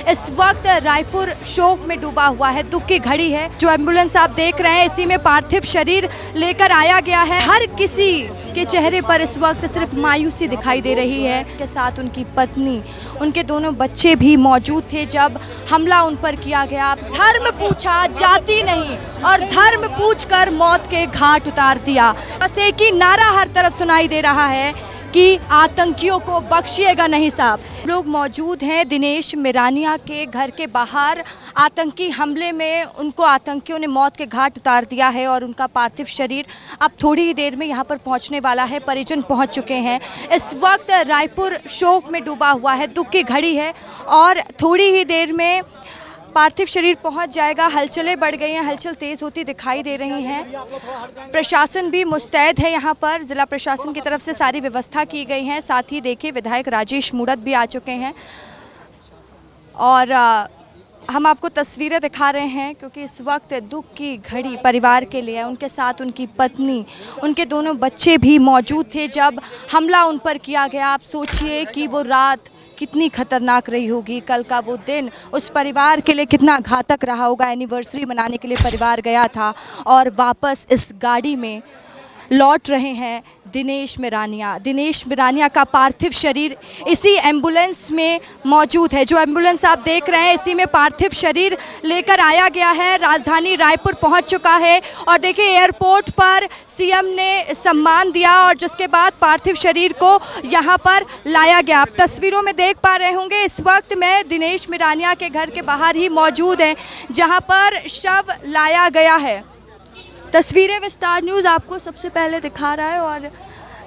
इस वक्त रायपुर शोक में डूबा हुआ है, दुख की घड़ी है। जो एम्बुलेंस आप देख रहे हैं इसी में पार्थिव शरीर लेकर आया गया है। हर किसी के चेहरे पर इस वक्त सिर्फ मायूसी दिखाई दे रही है। के साथ उनकी पत्नी, उनके दोनों बच्चे भी मौजूद थे जब हमला उन पर किया गया। धर्म पूछा, जाति नहीं, और धर्म पूछकर मौत के घाट उतार दिया। बस एक ही नारा हर तरफ सुनाई दे रहा है कि आतंकियों को बख्शिएगा नहीं साहब। लोग मौजूद हैं दिनेश मिरानिया के घर के बाहर। आतंकी हमले में उनको आतंकियों ने मौत के घाट उतार दिया है और उनका पार्थिव शरीर अब थोड़ी ही देर में यहां पर पहुंचने वाला है। परिजन पहुंच चुके हैं। इस वक्त रायपुर शोक में डूबा हुआ है, दुख की घड़ी है और थोड़ी ही देर में पार्थिव शरीर पहुंच जाएगा। हलचलें बढ़ गई हैं, हलचल तेज़ होती दिखाई दे रही हैं। प्रशासन भी मुस्तैद है, यहाँ पर जिला प्रशासन की तरफ से सारी व्यवस्था की गई है। साथ ही देखिए विधायक राजेश मूड़त भी आ चुके हैं और हम आपको तस्वीरें दिखा रहे हैं क्योंकि इस वक्त दुख की घड़ी परिवार के लिए है। उनके साथ उनकी पत्नी, उनके दोनों बच्चे भी मौजूद थे जब हमला उन पर किया गया। आप सोचिए कि वो रात कितनी खतरनाक रही होगी, कल का वो दिन उस परिवार के लिए कितना घातक रहा होगा। एनिवर्सरी मनाने के लिए परिवार गया था और वापस इस गाड़ी में लौट रहे हैं दिनेश मिरानिया का पार्थिव शरीर इसी एम्बुलेंस में मौजूद है। जो एम्बुलेंस आप देख रहे हैं इसी में पार्थिव शरीर लेकर आया गया है। राजधानी रायपुर पहुंच चुका है और देखिए एयरपोर्ट पर सीएम ने सम्मान दिया और जिसके बाद पार्थिव शरीर को यहां पर लाया गया। आप तस्वीरों में देख पा रहे होंगे इस वक्त मैं दिनेश मिरानिया के घर के बाहर ही मौजूद है जहाँ पर शव लाया गया है। तस्वीरें विस्तार न्यूज़ आपको सबसे पहले दिखा रहा है और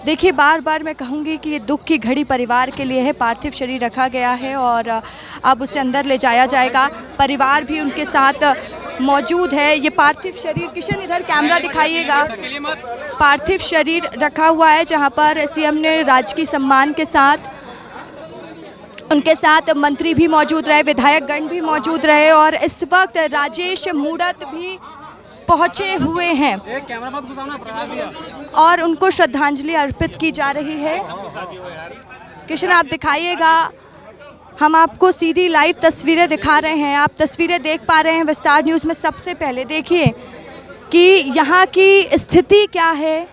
देखिए बार बार मैं कहूँगी कि ये दुख की घड़ी परिवार के लिए है। पार्थिव शरीर रखा गया है और अब उसे अंदर ले जाया जाएगा। परिवार भी उनके साथ मौजूद है। ये पार्थिव शरीर, किशन इधर कैमरा दिखाइएगा, पार्थिव शरीर रखा हुआ है जहाँ पर सीएम ने राजकीय सम्मान के साथ, उनके साथ मंत्री भी मौजूद रहे, विधायक गण भी मौजूद रहे और इस वक्त राजेश मूड़त भी पहुंचे हुए हैं और उनको श्रद्धांजलि अर्पित की जा रही है। किशन आप दिखाइएगा, हम आपको सीधी लाइव तस्वीरें दिखा रहे हैं। आप तस्वीरें देख पा रहे हैं विस्तार न्यूज़ में। सबसे पहले देखिए कि यहाँ की स्थिति क्या है।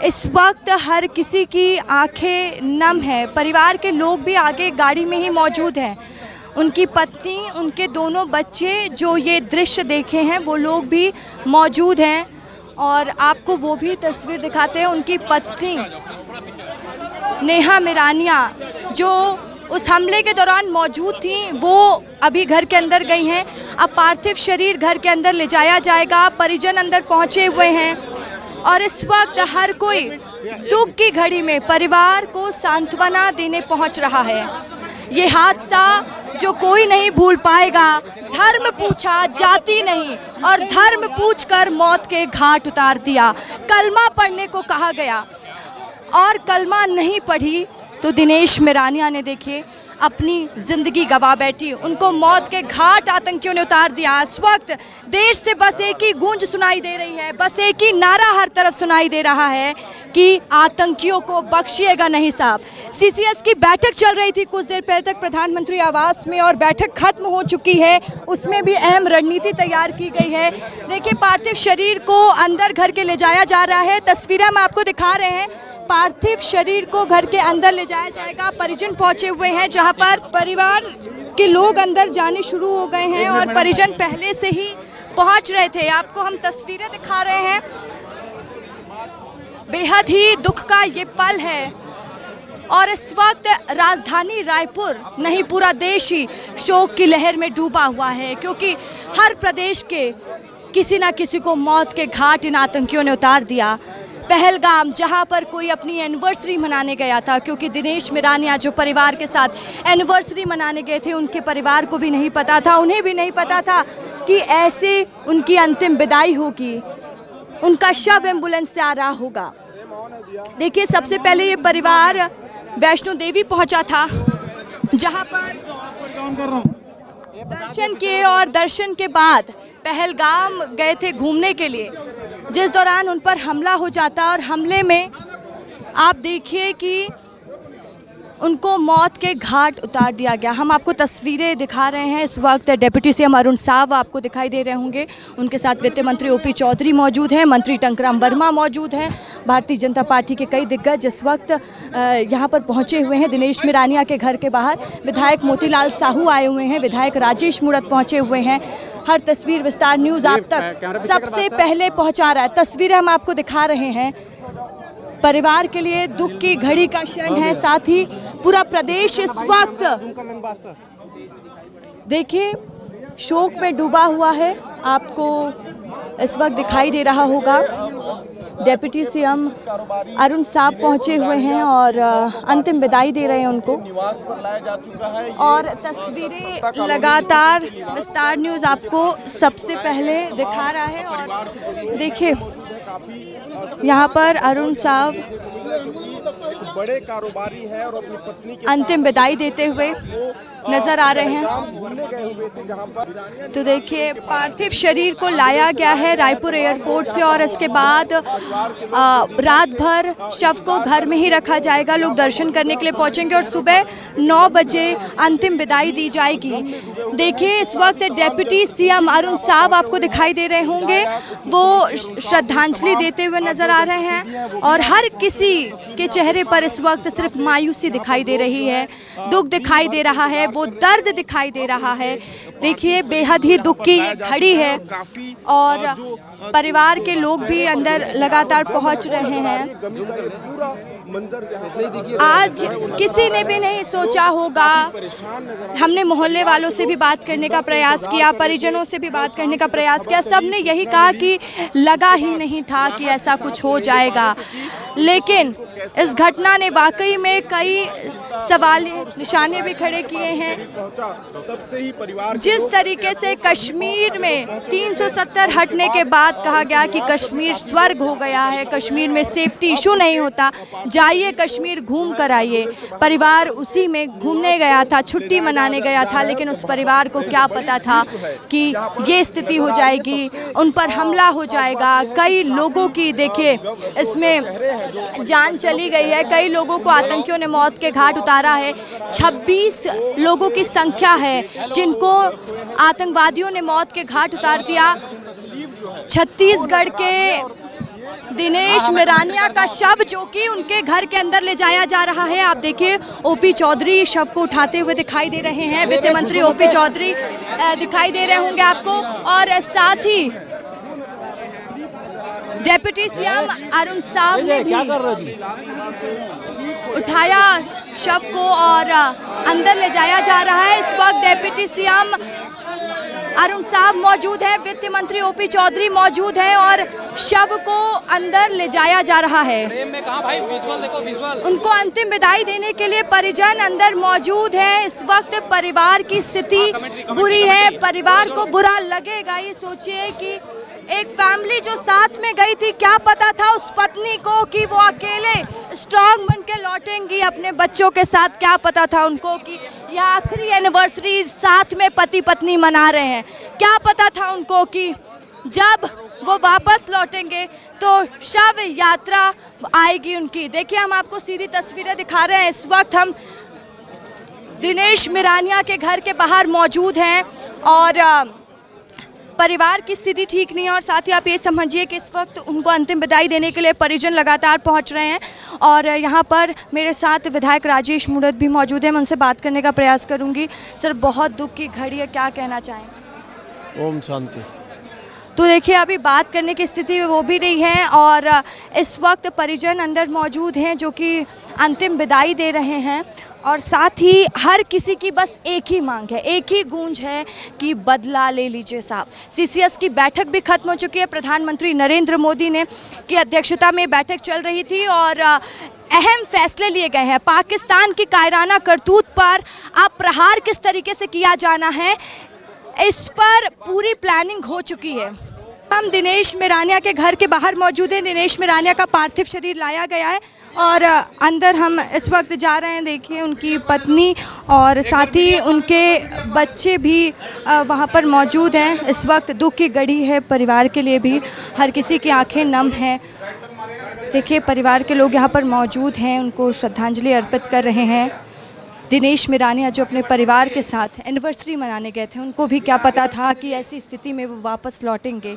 इस वक्त हर किसी की आंखें नम है। परिवार के लोग भी आगे गाड़ी में ही मौजूद हैं। उनकी पत्नी, उनके दोनों बच्चे जो ये दृश्य देखे हैं वो लोग भी मौजूद हैं और आपको वो भी तस्वीर दिखाते हैं। उनकी पत्नी नेहा मिरानिया जो उस हमले के दौरान मौजूद थी वो अभी घर के अंदर गई हैं। अब पार्थिव शरीर घर के अंदर ले जाया जाएगा। परिजन अंदर पहुंचे हुए हैं और इस वक्त हर कोई दुख की घड़ी में परिवार को सांत्वना देने पहुंच रहा है। ये हादसा जो कोई नहीं भूल पाएगा। धर्म पूछा, जाति नहीं, और धर्म पूछकर मौत के घाट उतार दिया। कलमा पढ़ने को कहा गया और कलमा नहीं पढ़ी तो दिनेश मिरानिया ने देखिए अपनी ज़िंदगी गवा बैठी। उनको मौत के घाट आतंकियों ने उतार दिया। इस वक्त देश से बस एक ही गूंज सुनाई दे रही है, बस एक ही नारा हर तरफ सुनाई दे रहा है कि आतंकियों को बख्शिएगा नहीं साहब। सीसीएस की बैठक चल रही थी कुछ देर पहले तक प्रधानमंत्री आवास में और बैठक खत्म हो चुकी है। उसमें भी अहम रणनीति तैयार की गई है। देखिए पार्थिव शरीर को अंदर घर के ले जाया जा रहा है। तस्वीरें हम आपको दिखा रहे हैं। पार्थिव शरीर को घर के अंदर ले जाया जाएगा। परिजन पहुंचे हुए हैं जहां पर परिवार के लोग अंदर जाने शुरू हो गए हैं और परिजन पहले से ही पहुंच रहे थे। आपको हम तस्वीरें दिखा रहे हैं। बेहद ही दुख का ये पल है और इस वक्त राजधानी रायपुर नहीं पूरा देश ही शोक की लहर में डूबा हुआ है क्योंकि हर प्रदेश के किसी ना किसी को मौत के घाट इन आतंकियों ने उतार दिया। पहलगाम जहां पर कोई अपनी एनिवर्सरी मनाने गया था, क्योंकि दिनेश मिरानिया जो परिवार के साथ एनिवर्सरी मनाने गए थे उनके परिवार को भी नहीं पता था, उन्हें भी नहीं पता था कि ऐसे उनकी अंतिम विदाई होगी, उनका शव एम्बुलेंस से आ रहा होगा। देखिए सबसे पहले ये परिवार वैष्णो देवी पहुंचा था जहां पर दर्शन किए और दर्शन के बाद पहलगाम गए थे घूमने के लिए, जिस दौरान उन पर हमला हो जाता और हमले में आप देखिए कि उनको मौत के घाट उतार दिया गया। हम आपको तस्वीरें दिखा रहे हैं। इस वक्त डिप्टी सीएम अरुण साव आपको दिखाई दे रहे होंगे, उनके साथ वित्त मंत्री ओपी चौधरी मौजूद हैं, मंत्री टंकराम वर्मा मौजूद हैं, भारतीय जनता पार्टी के कई दिग्गज इस वक्त यहाँ पर पहुँचे हुए हैं। दिनेश मिरानिया के घर के बाहर विधायक मोतीलाल साहू आए हुए हैं, विधायक राजेश मूणत पहुँचे हुए हैं। हर तस्वीर विस्तार न्यूज़ आप तक सबसे पहले पहुँचा रहा है। तस्वीरें हम आपको दिखा रहे हैं। परिवार के लिए दुख की घड़ी का क्षण है, साथ ही पूरा प्रदेश इस वक्त देखिए शोक में डूबा हुआ है। आपको इस वक्त दिखाई दे रहा होगा डिप्टी सीएम अरुण साव पहुंचे हुए हैं और अंतिम विदाई दे रहे हैं उनको। और तस्वीरें लगातार विस्तार न्यूज़ आपको सबसे पहले दिखा रहा है। और देखिए यहाँ पर अरुण साव बड़े कारोबारी है और अपनी पत्नी के अंतिम विदाई देते हुए नजर आ रहे हैं। तो देखिए पार्थिव शरीर को लाया गया है रायपुर एयरपोर्ट से और इसके बाद रात भर शव को घर में ही रखा जाएगा। लोग दर्शन करने के लिए पहुंचेंगे और सुबह 9 बजे अंतिम विदाई दी जाएगी। देखिए इस वक्त डिप्टी सीएम अरुण साव आपको दिखाई दे रहे होंगे, वो श्रद्धांजलि देते हुए नजर आ रहे हैं और हर किसी के चेहरे पर इस वक्त सिर्फ मायूसी दिखाई दे रही है, दुख दिखाई दे रहा है, वो दर्द दिखाई दे रहा है। देखिए बेहद ही दुख की घड़ी है और परिवार के लोग भी अंदर लगातार पहुंच रहे हैं। आज किसी ने भी नहीं सोचा होगा, हमने मोहल्ले वालों से भी बात करने का प्रयास किया, परिजनों से भी बात करने का प्रयास किया, सबने यही कहा कि लगा ही नहीं था कि ऐसा कुछ हो जाएगा। लेकिन इस घटना ने वाकई में कई सवाल निशाने भी खड़े किए हैं। जिस तरीके से कश्मीर में 370 हटने के बाद कहा गया कि कश्मीर स्वर्ग हो गया है, कश्मीर में सेफ्टी इशू नहीं होता, जाइए कश्मीर घूम कर आइए। परिवार उसी में घूमने गया था, छुट्टी मनाने गया था, लेकिन उस परिवार को क्या पता था कि ये स्थिति हो जाएगी, उन पर हमला हो जाएगा। कई लोगों की देखिए इसमें जान चली गई है, कई लोगों को आतंकियों ने मौत के घाट उतारा है। 26 लोगों की संख्या है जिनको आतंकवादियों ने मौत के घाट उतार दिया। छत्तीसगढ़ के दिनेश मिरानिया का शव जो कि उनके घर के अंदर ले जाया जा रहा है। आप देखिए ओपी चौधरी शव को उठाते हुए दिखाई दे रहे हैं, वित्त मंत्री ओपी चौधरी दिखाई दे रहे होंगे आपको और साथ ही डिप्टी सीएम अरुण साव ने भी उठाया शव को और अंदर ले जाया जा रहा है। इस वक्त डिप्टी सीएम अरुण साव मौजूद है, वित्त मंत्री ओपी चौधरी मौजूद है और शव को अंदर ले जाया जा रहा है। उनको अंतिम विदाई देने के लिए परिजन अंदर मौजूद है। इस वक्त परिवार की स्थिति बुरी है, परिवार को बुरा लगेगा। ये सोचिए कि एक फैमिली जो साथ में गई थी, क्या पता था उस पत्नी को कि वो अकेले स्ट्रॉन्ग बन के लौटेंगी अपने बच्चों के साथ, क्या पता था उनको कि यह आखिरी एनिवर्सरी साथ में पति पत्नी मना रहे हैं, क्या पता था उनको कि जब वो वापस लौटेंगे तो शव यात्रा आएगी उनकी। देखिए हम आपको सीधी तस्वीरें दिखा रहे हैं। इस वक्त हम दिनेश मिरानिया के घर के बाहर मौजूद हैं और परिवार की स्थिति ठीक नहीं है और साथ ही आप ये समझिए कि इस वक्त उनको अंतिम विदाई देने के लिए परिजन लगातार पहुंच रहे हैं। और यहाँ पर मेरे साथ विधायक राजेश मूणत भी मौजूद हैं, मैं उनसे बात करने का प्रयास करूँगी। सर बहुत दुख की घड़ी है, क्या कहना चाहेंगे? ओम शांति। तो देखिए अभी बात करने की स्थिति वो भी नहीं है और इस वक्त परिजन अंदर मौजूद हैं जो कि अंतिम विदाई दे रहे हैं और साथ ही हर किसी की बस एक ही मांग है, एक ही गूंज है कि बदला ले लीजिए साहब। सीसीएस की बैठक भी खत्म हो चुकी है, प्रधानमंत्री नरेंद्र मोदी ने की अध्यक्षता में बैठक चल रही थी और अहम फैसले लिए गए हैं। पाकिस्तान की कायराना करतूत पर अब प्रहार किस तरीके से किया जाना है, इस पर पूरी प्लानिंग हो चुकी है। हम दिनेश मिरानिया के घर के बाहर मौजूद हैं। दिनेश मिरानिया का पार्थिव शरीर लाया गया है और अंदर हम इस वक्त जा रहे हैं। देखिए उनकी पत्नी और साथ ही उनके बच्चे भी वहाँ पर मौजूद हैं। इस वक्त दुख की घड़ी है परिवार के लिए भी, हर किसी की आंखें नम हैं। देखिए परिवार के लोग यहाँ पर मौजूद हैं, उनको श्रद्धांजलि अर्पित कर रहे हैं। दिनेश मिरानिया जो अपने परिवार के साथ एनिवर्सरी मनाने गए थे, उनको भी क्या पता था कि ऐसी स्थिति में वो वापस लौटेंगे।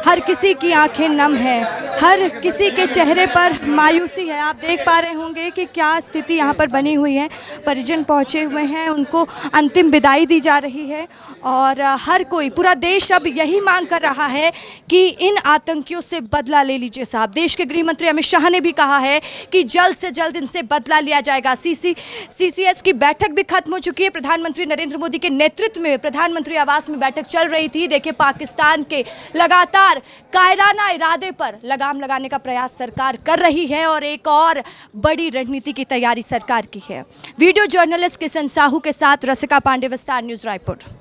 हर किसी की आंखें नम हैं, हर किसी के चेहरे पर मायूसी है। आप देख पा रहे होंगे कि क्या स्थिति यहाँ पर बनी हुई है। परिजन पहुँचे हुए हैं, उनको अंतिम विदाई दी जा रही है और हर कोई, पूरा देश अब यही मांग कर रहा है कि इन आतंकियों से बदला ले लीजिए साहब। देश के गृह मंत्री अमित शाह ने भी कहा है कि जल्द से जल्द इनसे बदला लिया जाएगा। सीसीएस की बैठक भी खत्म हो चुकी है। प्रधानमंत्री नरेंद्र मोदी के नेतृत्व में प्रधानमंत्री आवास में बैठक चल रही थी। देखिए, पाकिस्तान के लगातार कायराना इरादे पर लगाम लगाने का प्रयास सरकार कर रही है और एक और बड़ी रणनीति की तैयारी सरकार की है। वीडियो जर्नलिस्ट किशन साहू के साथ रसिका पांडे, विस्तार न्यूज, रायपुर।